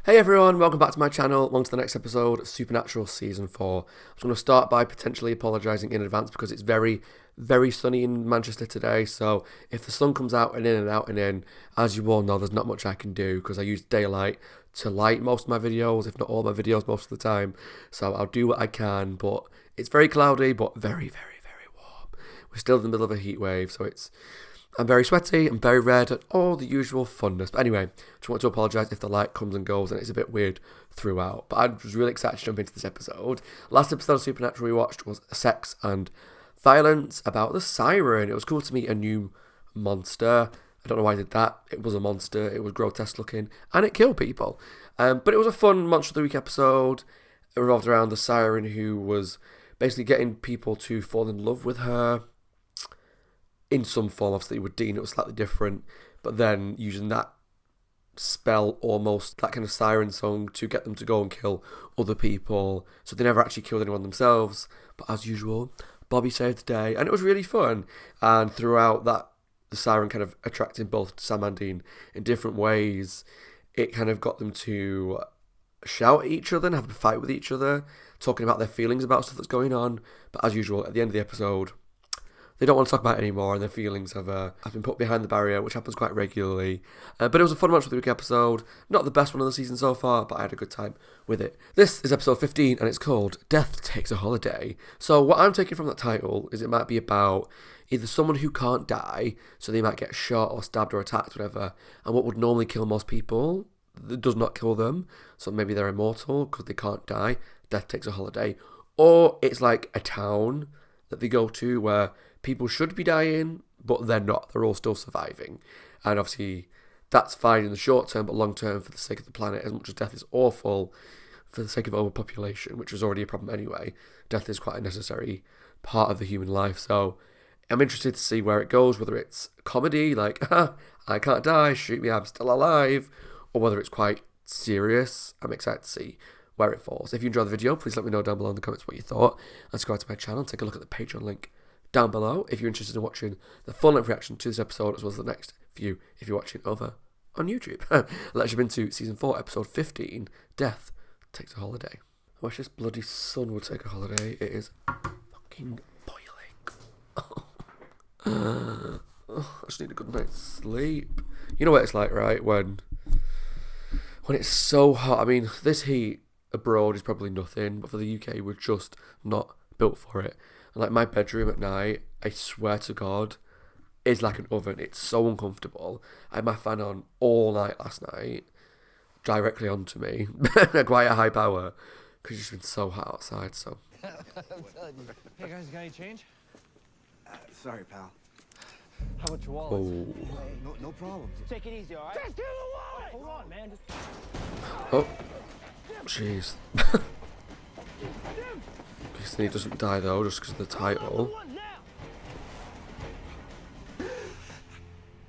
Hey everyone, welcome back to my channel. On to the next episode, Supernatural Season 4. I'm just going to start by potentially apologising in advance because it's very, very sunny in Manchester today. So if the sun comes out and in and out and in, as you all know, there's not much I can do because I use daylight to light most of my videos, if not all my videos most of the time. So I'll do what I can, but it's very cloudy, but very, very, very warm. We're still in the middle of a heat wave, so I'm very sweaty, I'm very red, and all the usual funness. But anyway, just want to apologise if the light comes and goes and it's a bit weird throughout. But I was really excited to jump into this episode. Last episode of Supernatural we watched was Sex and Violence about the Siren. It was cool to meet a new monster. I don't know why I did that. It was a monster, it was grotesque looking, and it killed people. But it was a fun Monster of the Week episode. It revolved around the Siren who was basically getting people to fall in love with her. In some form, obviously, with Dean, it was slightly different. But then using that spell, almost, that kind of siren song, to get them to go and kill other people. So they never actually killed anyone themselves. But as usual, Bobby saved the day. And it was really fun. And throughout that, the siren kind of attracting both Sam and Dean in different ways. It kind of got them to shout at each other and have a fight with each other. Talking about their feelings about stuff that's going on. But as usual, at the end of the episode, they don't want to talk about it anymore, and their feelings have been put behind the barrier, which happens quite regularly. But it was a fun Monster of the Week episode. Not the best one of the season so far, but I had a good time with it. This is episode 15, and it's called Death Takes a Holiday. So what I'm taking from that title is it might be about either someone who can't die, so they might get shot or stabbed or attacked, whatever, and what would normally kill most people, it does not kill them. So maybe they're immortal because they can't die. Death takes a holiday. Or it's like a town that they go to where people should be dying, but they're not. They're all still surviving. And obviously, that's fine in the short term, but long term, for the sake of the planet, as much as death is awful, for the sake of overpopulation, which is already a problem anyway, death is quite a necessary part of the human life. So I'm interested to see where it goes, whether it's comedy, like, I can't die, shoot me, I'm still alive, or whether it's quite serious. I'm excited to see where it falls. If you enjoyed the video, please let me know down below in the comments what you thought. And subscribe to my channel, take a look at the Patreon link down below if you're interested in watching the full-length reaction to this episode as well as the next few if you're watching over on YouTube. Let's jump into Season 4, Episode 15, Death Takes a Holiday. I wish this bloody sun would take a holiday. It is fucking boiling. I just need a good night's sleep. You know what it's like, right? When it's so hot. I mean, this heat abroad is probably nothing, but for the UK, we're just not built for it. And like my bedroom at night, I swear to God, is like an oven. It's so uncomfortable. I had my fan on all night last night, directly onto me, at quite a high power, because it's been so hot outside. So. Hey guys, got any change? Sorry, pal. How about your wallet? Oh. No problem. Take it easy, all right? Just do the wallet! Hold on, man. Oh. Jeez. He doesn't die though, just because of the title.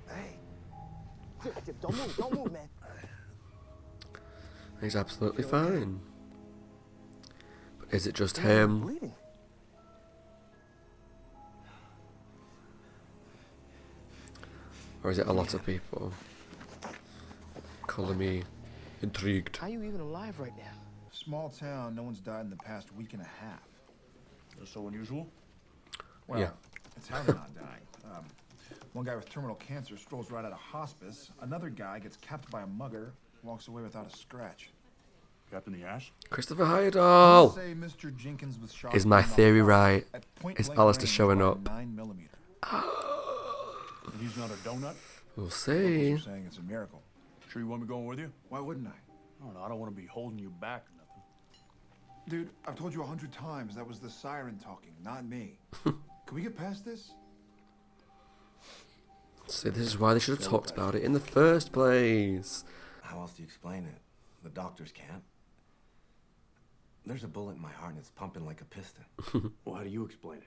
Hey. Don't move, man. He's absolutely fine. But is it just him? Bleeding. Or is it a lot of people? Calling me intrigued. How are you even alive right now? Small town, no one's died in the past week and a half. That's so unusual? Well, Yeah. it's how they're not dying. One guy with terminal cancer strolls right out of hospice. Another guy gets capped by a mugger, walks away without a scratch. Captain the Ash? Christopher I'll Heyerdahl! say Mr. Jenkins was shot Is my in the theory heart right? at point Is blank Alastair range showing by a up? 9mm. And he's not a donut? We'll Locals see. are saying it's a miracle. Sure you want me going with you? Why wouldn't I? I don't know, I don't want to be holding you back or nothing. Dude, I've told you 100 times that was the siren talking, not me. Can we get past this? See, this is why they should have talked about it in the first place. How else do you explain it? The doctors can't. There's a bullet in my heart and it's pumping like a piston. Well, how do you explain it?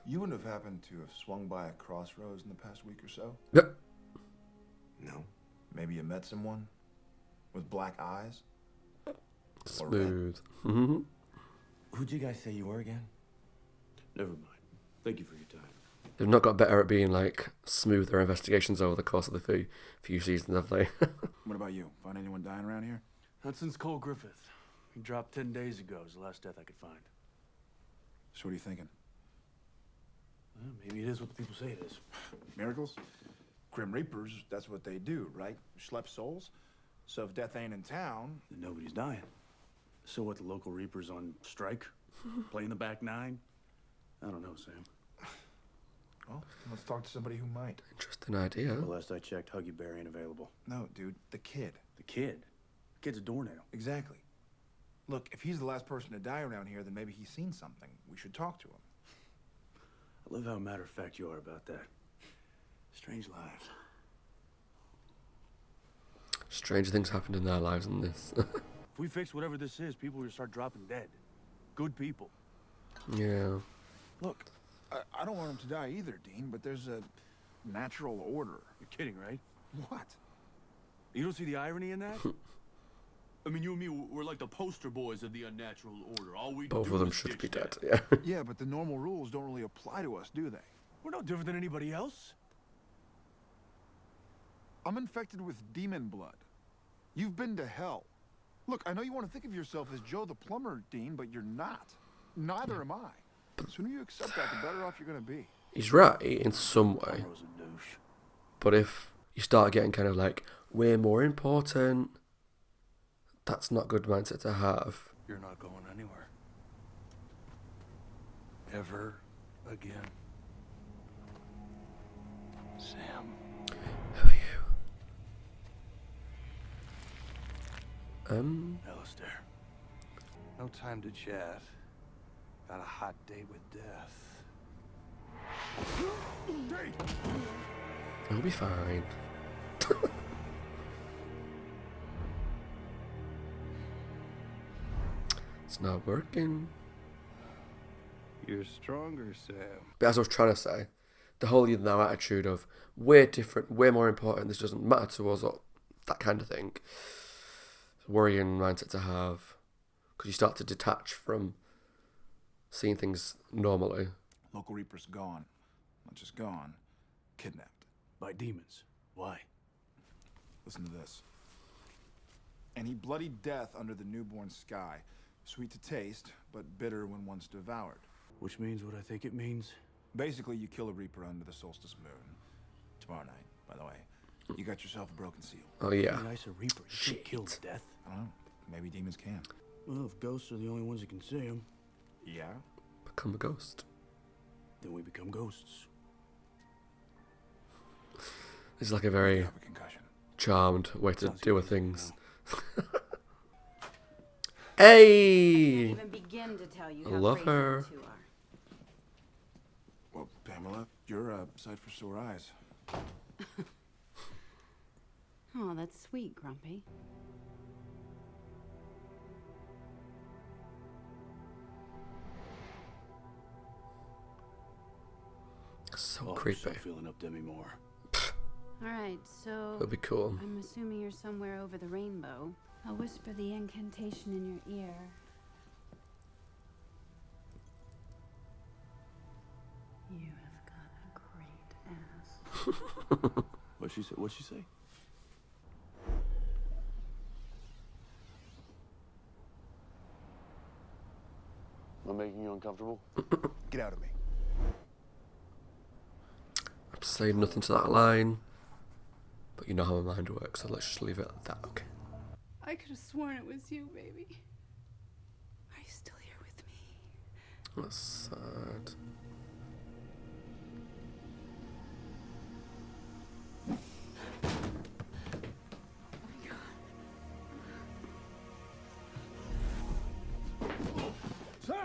You wouldn't have happened to have swung by a crossroads in the past week or so? Yep. No. Maybe you met someone with black eyes? Smooth. Who'd you guys say you were again? Never mind. Thank you for your time. They've not got better at being like smooth their investigations over the course of the few seasons, have they? What about you? Find anyone dying around here? Not since Cole Griffith. He dropped 10 days ago. It was the last death I could find. So what are you thinking? Well, maybe it is what the people say it is. Miracles? Grim Reapers, that's what they do, right? Schlep souls? So if death ain't in town... Then nobody's dying. So what, the local Reapers on strike? Playing the back nine? I don't know, Sam. Well, let's talk to somebody who might. Interesting idea. The last I checked, Huggy Bear ain't available. No, dude, the kid. The kid? The kid's a doornail. Exactly. Look, if he's the last person to die around here, then maybe he's seen something. We should talk to him. I love how matter-of-fact you are about that. Strange lives. Stranger things happened in their lives than this. If we fix whatever this is, people will start dropping dead. Good people. Yeah. Look, I don't want him to die either, Dean, but there's a natural order. You're kidding, right? What? You don't see the irony in that? I mean, you and me, we're like the poster boys of the unnatural order. All we Both do of them is should be ditch dead. death. Yeah. Yeah, but the normal rules don't really apply to us, do they? We're no different than anybody else. I'm infected with demon blood. You've been to hell. Look, I know you want to think of yourself as Joe the plumber, Dean, but you're not. Neither am I. The sooner you accept that, the better off you're going to be. He's right in some way. I was a douche. But if you start getting kind of like, we're more important, that's not a good mindset to have. You're not going anywhere. Ever again. Sam. Who are you? Alastair. No time to chat. Got a hot date with death. You'll be fine. It's not working. You're stronger, Sam. But as I was trying to say, the whole you know attitude of we're different, we're more important, this doesn't matter to us, or that kind of thing. It's a worrying mindset to have, because you start to detach from seeing things normally. Local Reaper's gone. Not just gone, kidnapped. By demons. Why? Listen to this. And he bloodied death under the newborn sky. Sweet to taste, but bitter when once devoured. Which means what I think it means. Basically, you kill a Reaper under the solstice moon. Tomorrow night, by the way. You got yourself a broken seal. Oh yeah. Nice a Reaper. You can't kill death. I don't know. Maybe demons can. Well, if ghosts are the only ones that can see him, Yeah? Become a ghost. then we become ghosts. It's like a You very have a concussion. charmed way to Sounds deal with easy, things. you Hey! Even begin to tell you I how love crazy her. you two are. Well, Pamela, you're a sight for sore eyes. Oh, that's sweet, Grumpy. So Oh, creepy. I'm so feeling up Demi Moore. All right, so It'll be cool. I'm assuming you're somewhere over the rainbow. I'll whisper the incantation in your ear. You have got a great ass. What'd she say? What'd she say? Am I making you uncomfortable? Get out of me. I'm saying nothing to that line. But you know how my mind works, so let's just leave it at that, okay? I could have sworn it was you, baby. Are you still here with me? That's sad. Sam!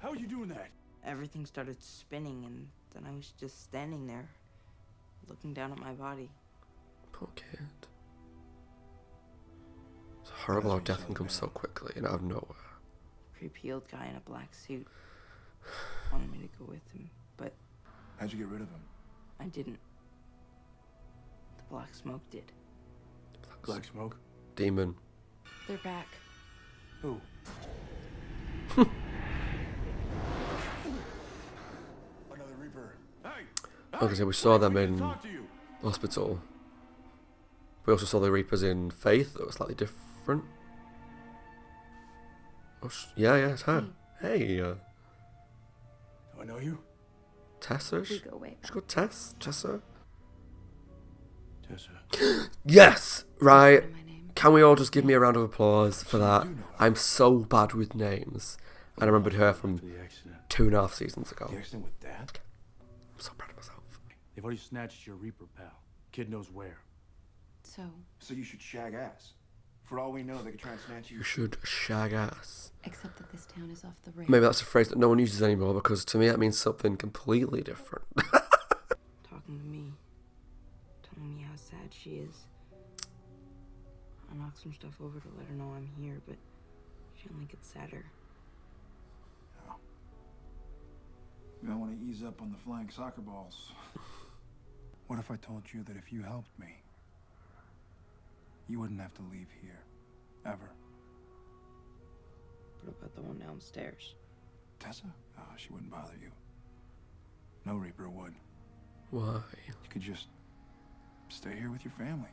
How are you doing that? Everything started spinning, and then I was just standing there, looking down at my body. Poor kid. It's horrible how death can come so quickly and out of nowhere. Creepy old guy in a black suit wanted me to go with him, but How'd you get rid of him? I didn't. The black smoke did. Black smoke? Demon. They're back. Who? Another Reaper. Hey! Like I said, we saw them We can in talk to you. hospital. We also saw the Reapers in Faith that were slightly different. Oh, yeah, it's her. Hey, Do I know you? Tessa? We go way She back. called Tessa? Tessa. Yes! Right. My name. Can we all just give me a round of applause for that? I'm so bad with names. And I remembered her from After the accident. 2.5 seasons ago. The accident with Dad? I'm so proud of myself. They've already snatched your Reaper, pal. Kid knows where. So you should shag ass. For all we know, they could try and snatch you. You should shag ass. Except that this town is off the rails. Maybe that's a phrase that no one uses anymore because to me that means something completely different. Talking to me. Telling me how sad she is. I knocked some stuff over to let her know I'm here, but she only gets sadder. You don't want to ease up on the flying soccer balls. What if I told you that if you helped me, you wouldn't have to leave here, ever? What about the one downstairs? Tessa? Oh, she wouldn't bother you. No Reaper would. Why? You could just stay here with your family.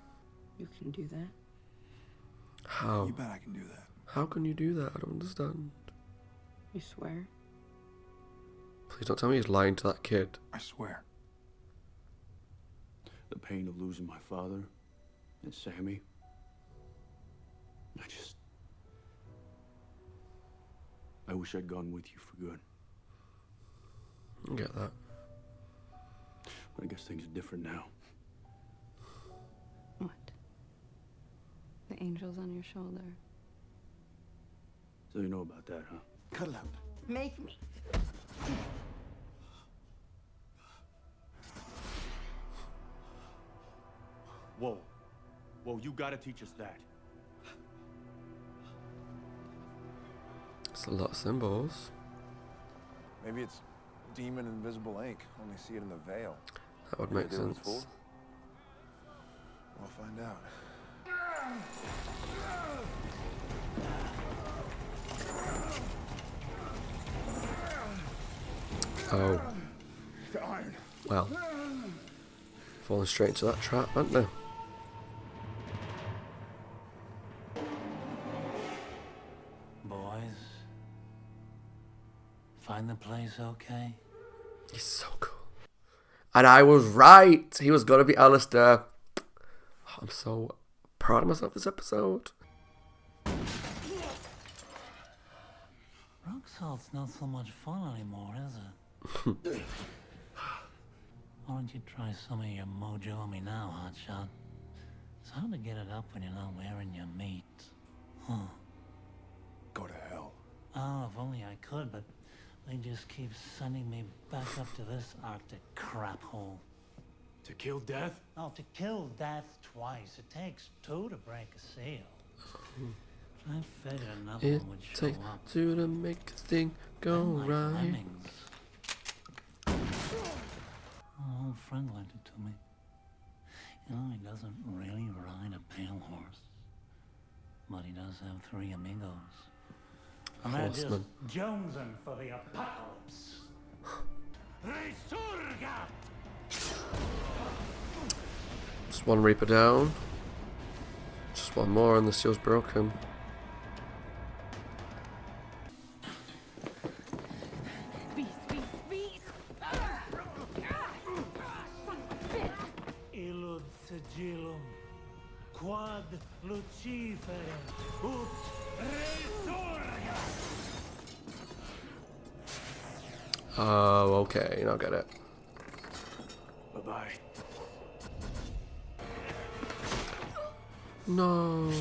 You can do that? How? You bet I can do that. How can you do that? I don't understand. You swear? Please don't tell me he's lying to that kid. I swear. The pain of losing my father and Sammy. I wish I'd gone with you for good. I get that. But I guess things are different now. What? The angel's on your shoulder. So you know about that, huh? Cut it out. Make me. Whoa. Whoa, you gotta teach us that. It's a lot of symbols. Maybe it's demon invisible ink. Only see it in the veil. That would make Maybe it was sense. fooled. We'll find out. Oh. The iron. Well. Falling straight into that trap, aren't they? Boys, find the place okay? He's so cool. And I was right. He was going to be Alastair. I'm so proud of myself this episode. Rock salt's not so much fun anymore, is it? Why don't you try some of your mojo on me now, hotshot? It's hard to get it up when you're not wearing your meat. Huh. Go to hell. Oh, if only I could, but they just keep sending me back up to this Arctic crap hole. To kill death? Oh, to kill death twice. It takes two to break a seal. I figured another It one would show takes up. two to make a thing go I'm like right. lemmings. An old friend lent it to me. You know, he doesn't really ride a pale horse, but he does have 3 amigos. And they're just Horseman. jonesing for the apocalypse. Resurga! Just one Reaper down. Just one more and the seal's broken. Beast, beast, beast! Illud sigillum, quad lucifere, ut resurga! Oh, okay. Now get it. Bye-bye. No.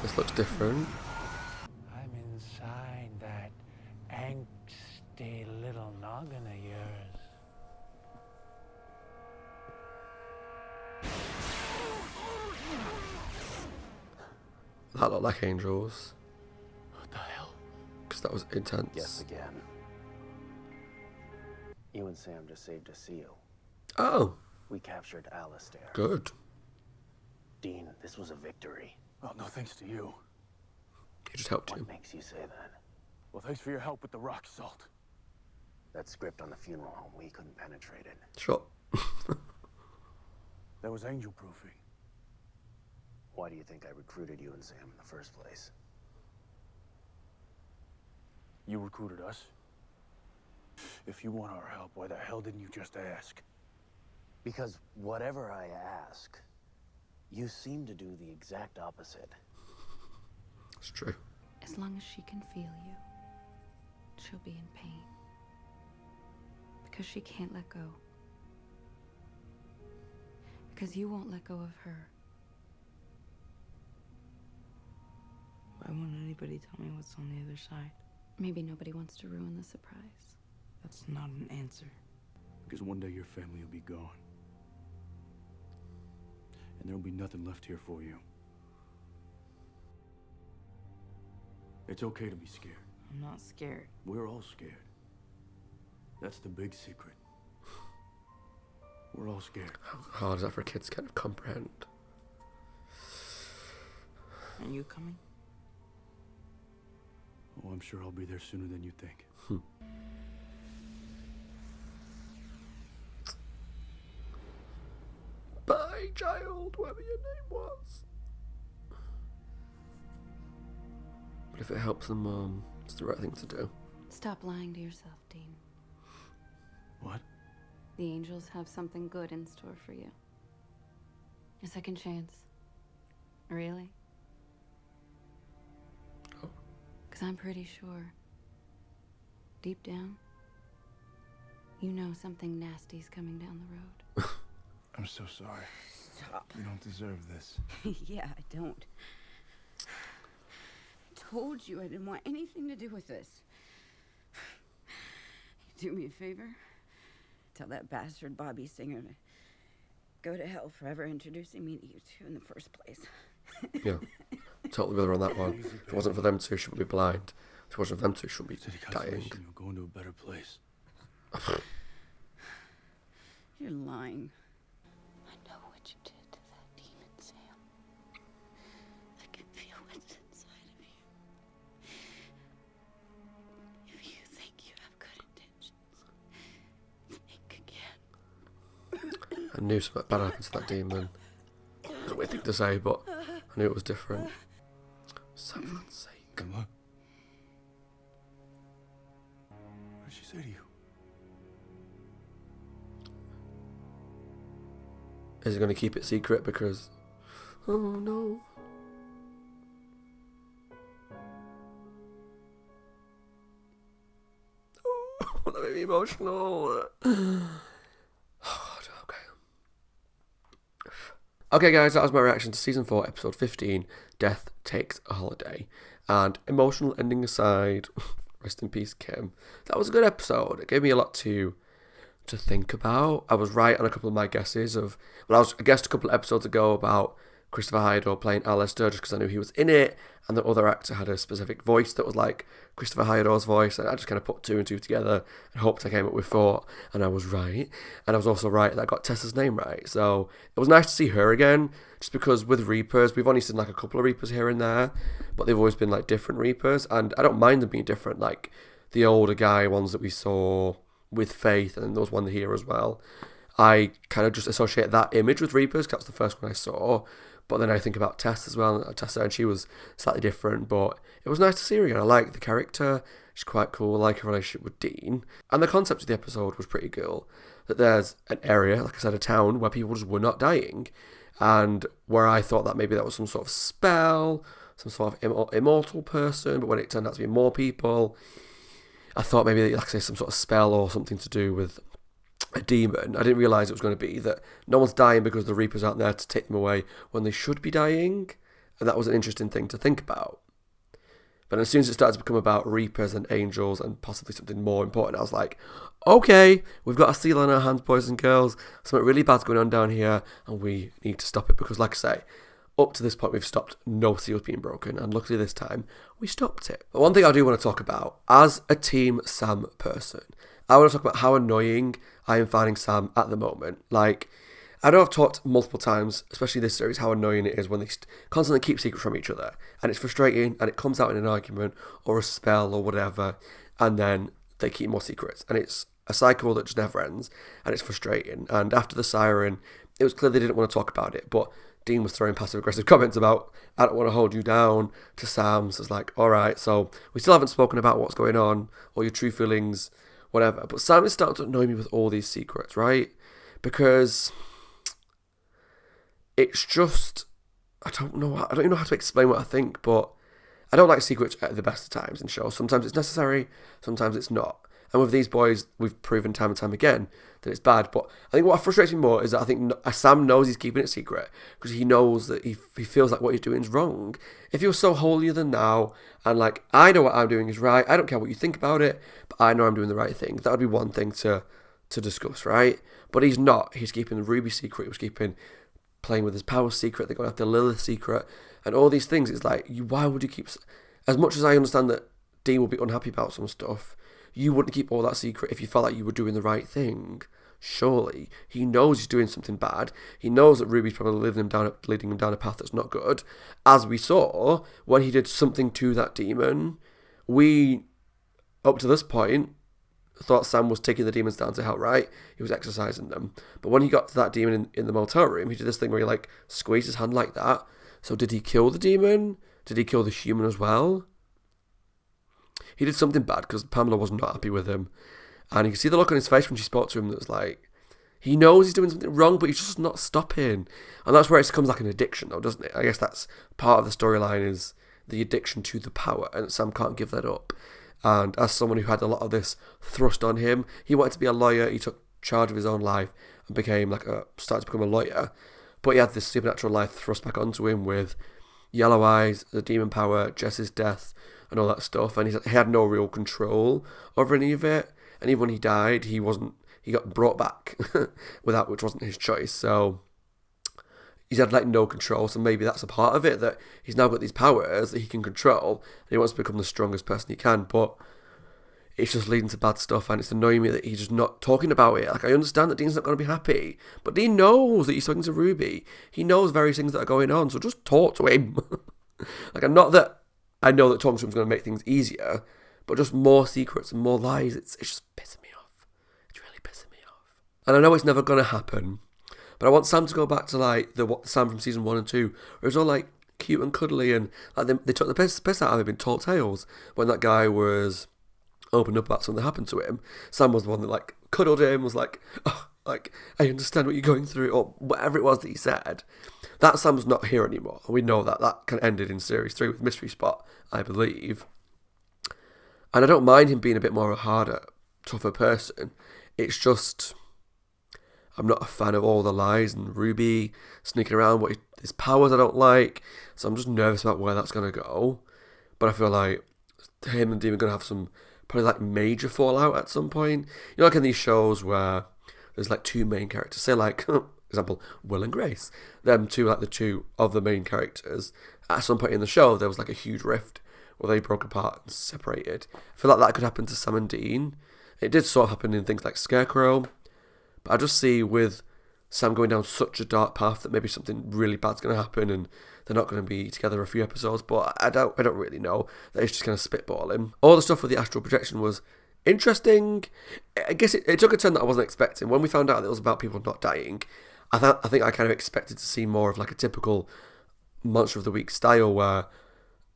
This looks different. I'm inside that angsty little noggin of yours. That looked like angels. What the hell? Because that was intense. Yes, again. You and Sam just saved a seal. Oh, We captured Alastair. good. Dean, this was a victory. Well, no thanks to you. He just helped What you. makes you say that? Well, thanks for your help with the rock salt. That script on the funeral home, we couldn't penetrate it. Sure. That was angel proofing. Why do you think I recruited you and Sam in the first place? You recruited us? If you want our help, why the hell didn't you just ask? Because whatever I ask, you seem to do the exact opposite. It's true. As long as she can feel you, she'll be in pain. Because she can't let go. Because you won't let go of her. Why won't anybody tell me what's on the other side? Maybe nobody wants to ruin the surprise. That's not an answer. Because one day your family will be gone. And there'll be nothing left here for you. It's okay to be scared. I'm not scared. We're all scared. That's the big secret. We're all scared. How hard is that for kids to kind of comprehend? Are you coming? Oh, I'm sure I'll be there sooner than you think. Bye, child, whatever your name was. But if it helps the mom, it's the right thing to do. Stop lying to yourself, Dean. What? The angels have something good in store for you. A second chance. Really? Oh. Because I'm pretty sure, deep down, you know something nasty's coming down the road. I'm so sorry. Stop. You don't deserve this. Yeah, I don't. I told you I didn't want anything to do with this. You do me a favor? Tell that bastard Bobby Singer to go to hell for ever introducing me to you two in the first place. Yeah, totally with her on that one. If it wasn't for them two, she would be blind. If it wasn't for them two, she would be dying. You're going to a better place. You're lying. I know what you did to that demon, Sam. I can feel what's inside of you. If you think you have good intentions, think again. I knew something bad happened to that demon. It's a weird thing to say, but I knew it was different. So for God's sake. Emma? What did she say to you? Is he going to keep it secret because... Oh no. Oh, that made me emotional. Oh God, okay. Okay guys, that was my reaction to Season 4, Episode 15, Death Takes a Holiday. And emotional ending aside, rest in peace Kim, that was a good episode. It gave me a lot to think about. I was right on a couple of my guesses of... Well, I guessed a couple of episodes ago about Christopher Hyder playing Alastair just because I knew he was in it, and the other actor had a specific voice that was like Christopher Hyder's voice, and I just kind of put two and two together and hoped I came up with four, and I was right. And I was also right that I got Tessa's name right, so it was nice to see her again, just because with Reapers, we've only seen like a couple of Reapers here and there, but they've always been like different Reapers, and I don't mind them being different, like the older guy ones that we saw with Faith, and then there was one here as well. I kind of just associate that image with Reapers, because that's the first one I saw. But then I think about Tess as well, and she was slightly different, but it was nice to see her again. I like the character, she's quite cool, I like her relationship with Dean. And the concept of the episode was pretty cool, that there's an area, like I said, a town, where people just were not dying, and where I thought that maybe that was some sort of spell, some sort of immortal person, but when it turned out to be more people, I thought maybe, like I say, some sort of spell or something to do with a demon. I didn't realise it was going to be that no one's dying because the Reapers aren't there to take them away when they should be dying, and that was an interesting thing to think about. But as soon as it started to become about Reapers and angels and possibly something more important, I was like, okay, we've got a seal on our hands, boys and girls. Something really bad's going on down here, and we need to stop it because, like I say, up to this point, we've stopped no seals being broken, and luckily this time, we stopped it. But one thing I do want to talk about, as a Team Sam person, I want to talk about how annoying I am finding Sam at the moment. Like, I know I've talked multiple times, especially this series, how annoying it is when they constantly keep secrets from each other. And it's frustrating, and it comes out in an argument or a spell or whatever, and then they keep more secrets. And it's a cycle that just never ends, and it's frustrating. And after the siren, it was clear they didn't want to talk about it, but Dean was throwing passive-aggressive comments about, I don't want to hold you down, to Sam. So it's like, all right, so we still haven't spoken about what's going on, or your true feelings, whatever. But Sam is starting to annoy me with all these secrets, right? Because it's just, I don't know how to explain what I think, but I don't like secrets at the best of times in shows. Sometimes it's necessary, sometimes it's not. And with these boys, we've proven time and time again that it's bad. But I think what frustrates me more is that I think Sam knows he's keeping it secret because he knows that he feels like what he's doing is wrong. If you're so holier than thou and like, I know what I'm doing is right, I don't care what you think about it, but I know I'm doing the right thing. That would be one thing to discuss, right? But he's not. He's keeping the Ruby secret. He was playing with his power secret. They're going after Lilith secret. And all these things. It's like, why would you keep... As much as I understand that Dean will be unhappy about some stuff, you wouldn't keep all that secret if you felt like you were doing the right thing. Surely. He knows he's doing something bad. He knows that Ruby's probably leading him down a path that's not good. As we saw, when he did something to that demon, we, up to this point, thought Sam was taking the demons down to hell, right? He was exorcising them. But when he got to that demon in the motel room, he did this thing where he like squeezed his hand like that. So did he kill the demon? Did he kill the human as well? He did something bad because Pamela was not happy with him. And you can see the look on his face when she spoke to him that was like, he knows he's doing something wrong, but he's just not stopping. And that's where it becomes like an addiction though, doesn't it? I guess that's part of the storyline is the addiction to the power, and Sam can't give that up. And as someone who had a lot of this thrust on him, he wanted to be a lawyer, he took charge of his own life and started to become a lawyer. But he had this supernatural life thrust back onto him with yellow eyes, the demon power, Jess's death, and all that stuff. And he had no real control over any of it. And even when he died, he got brought back which wasn't his choice. So he's had like no control. So maybe that's a part of it, that he's now got these powers that he can control, and he wants to become the strongest person he can. But it's just leading to bad stuff, and it's annoying me that he's just not talking about it. Like, I understand that Dean's not going to be happy, but Dean knows that he's talking to Ruby. He knows various things that are going on, so just talk to him. Like, not that I know that talking to him is going to make things easier, but just more secrets and more lies. It's just pissing me off. It's really pissing me off. And I know it's never going to happen, but I want Sam to go back to like the Sam from season 1 and 2, where it's all like cute and cuddly, and like they took the piss out of him in Tall Tales when that guy was opened up about something that happened to him. Sam was the one that like cuddled him, was like, oh, like, I understand what you're going through, or whatever it was that he said. That Sam's not here anymore. We know that kind of ended in series 3 with Mystery Spot, I believe. And I don't mind him being a bit more a harder, tougher person. It's just, I'm not a fan of all the lies and Ruby sneaking around, what his powers I don't like. So I'm just nervous about where that's going to go. But I feel like him and Dean are going to have some probably like major fallout at some point. You know, like in these shows where there's like two main characters. Say like, example, Will and Grace. Them two, like the two of the main characters. At some point in the show, there was like a huge rift where they broke apart and separated. I feel like that could happen to Sam and Dean. It did sort of happen in things like Scarecrow. But I just see with Sam going down such a dark path that maybe something really bad's going to happen and they're not going to be together a few episodes. But I don't really know. That it's just kind of spitballing. All the stuff with the astral projection was interesting. I guess it took a turn that I wasn't expecting. When we found out that it was about people not dying, I think I kind of expected to see more of like a typical Monster of the Week style where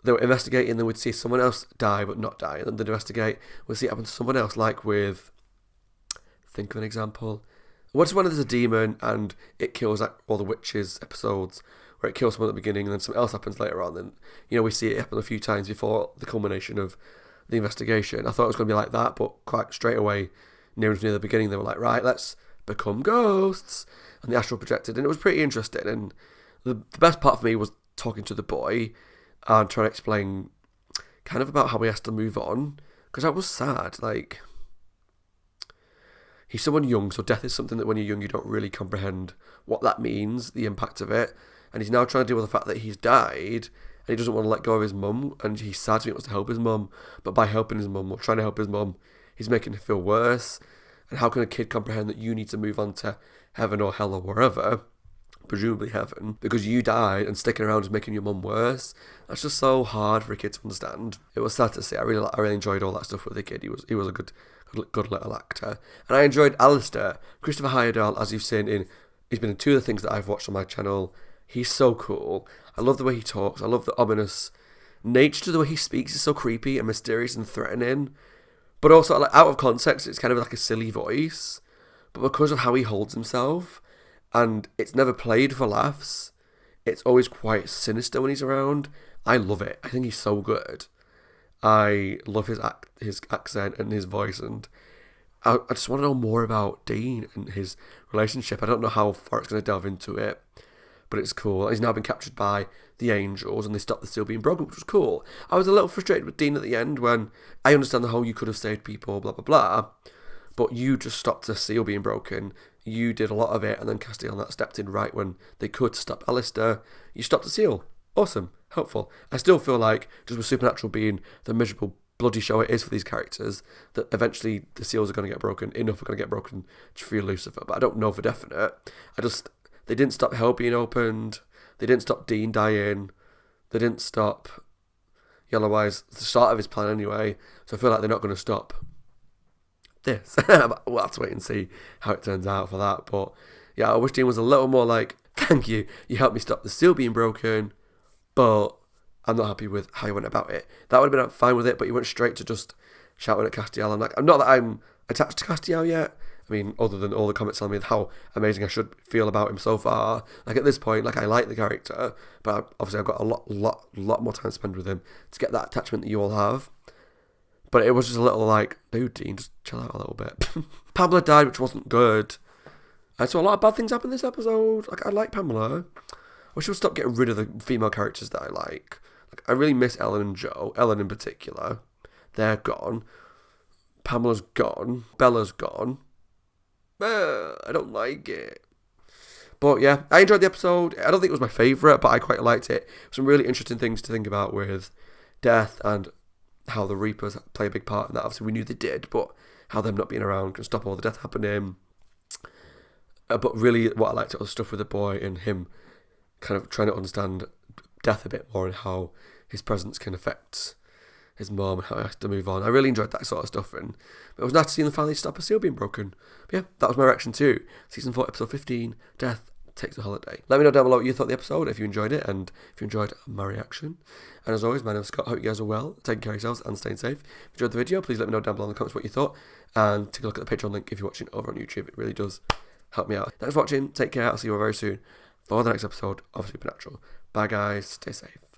they were investigating, then we'd see someone else die but not die, and then they'd investigate, we'd see it happen to someone else, like with, think of an example. What's when there's a demon and it kills like all the witches episodes where it kills someone at the beginning and then something else happens later on, and you know, we see it happen a few times before the culmination of the investigation. I thought it was going to be like that, but quite straight away, near the beginning, they were like, right, let's become ghosts, and the astral projected, and it was pretty interesting. And the best part for me was talking to the boy and trying to explain kind of about how he has to move on, because I was sad. Like, he's someone young, so death is something that when you're young you don't really comprehend what that means, the impact of it, and he's now trying to deal with the fact that he's died and he doesn't want to let go of his mum, and he's sad, so he wants to help his mum, but by helping his mum or trying to help his mum, he's making her feel worse. And how can a kid comprehend that you need to move on to heaven or hell or wherever, presumably heaven, because you died and sticking around is making your mum worse. That's just so hard for a kid to understand. It was sad to see. I really enjoyed all that stuff with the kid. He was a good little actor. And I enjoyed Alastair. Christopher Heyerdahl, as you've seen he's been in 2 of the things that I've watched on my channel. He's so cool. I love the way he talks. I love the ominous nature to the way he speaks. It's so creepy and mysterious and threatening. But also, like, out of context, it's kind of like a silly voice. But because of how he holds himself, and it's never played for laughs, it's always quite sinister when he's around. I love it. I think he's so good. I love his accent and his voice, and I just want to know more about Dean and his relationship. I don't know how far it's going to delve into it, but it's cool. He's now been captured by the Angels, and they stopped the seal being broken, which was cool. I was a little frustrated with Dean at the end when I understand the whole you could have saved people, blah, blah, blah, but you just stopped the seal being broken. You did a lot of it, and then Castellan stepped in right when they could stop Alastair. You stopped the seal. Awesome. Helpful. I still feel like, just with Supernatural being the miserable, bloody show it is for these characters, that eventually the seals are going to get broken. Enough are going to get broken to free Lucifer, but I don't know for definite. They didn't stop hell being opened. They didn't stop Dean dying. They didn't stop Yellow Eyes, the start of his plan anyway, so I feel like they're not going to stop this. We'll have to wait and see how it turns out for that. But yeah, I wish Dean was a little more like, thank you, you helped me stop the seal being broken, but I'm not happy with how you went about it. That would have been fine with it, but you went straight to just shouting at Castiel. I'm like, I'm not that I'm attached to Castiel yet. I mean, other than all the comments telling me how amazing I should feel about him so far. Like, at this point, like, I like the character, but obviously I've got a lot more time to spend with him to get that attachment that you all have. But it was just a little like, dude, Dean, just chill out a little bit. Pamela died, which wasn't good. I saw a lot of bad things happen this episode. Like, I like Pamela. I wish she would stop getting rid of the female characters that I like. Like, I really miss Ellen and Joe. Ellen in particular. They're gone. Pamela's gone. Bella's gone. I don't like it. But yeah, I enjoyed the episode. I don't think it was my favourite, but I quite liked it. Some really interesting things to think about with death and how the Reapers play a big part in that. Obviously, we knew they did, but how them not being around can stop all the death happening. But really, what I liked was stuff with the boy and him kind of trying to understand death a bit more and how his presence can affect his mom and how he has to move on. I really enjoyed that sort of stuff, and it was nice to see them finally stop a seal being broken. But yeah, that was my reaction to Season 4, Episode 15, Death Takes a Holiday. Let me know down below what you thought of the episode, if you enjoyed it, and if you enjoyed my reaction. And as always, my name is Scott. Hope you guys are well, taking care of yourselves and staying safe. If you enjoyed the video, please let me know down below in the comments what you thought, and take a look at the Patreon link if you're watching over on YouTube. It really does help me out. Thanks for watching. Take care. I'll see you all very soon for the next episode of Supernatural. Bye guys. Stay safe.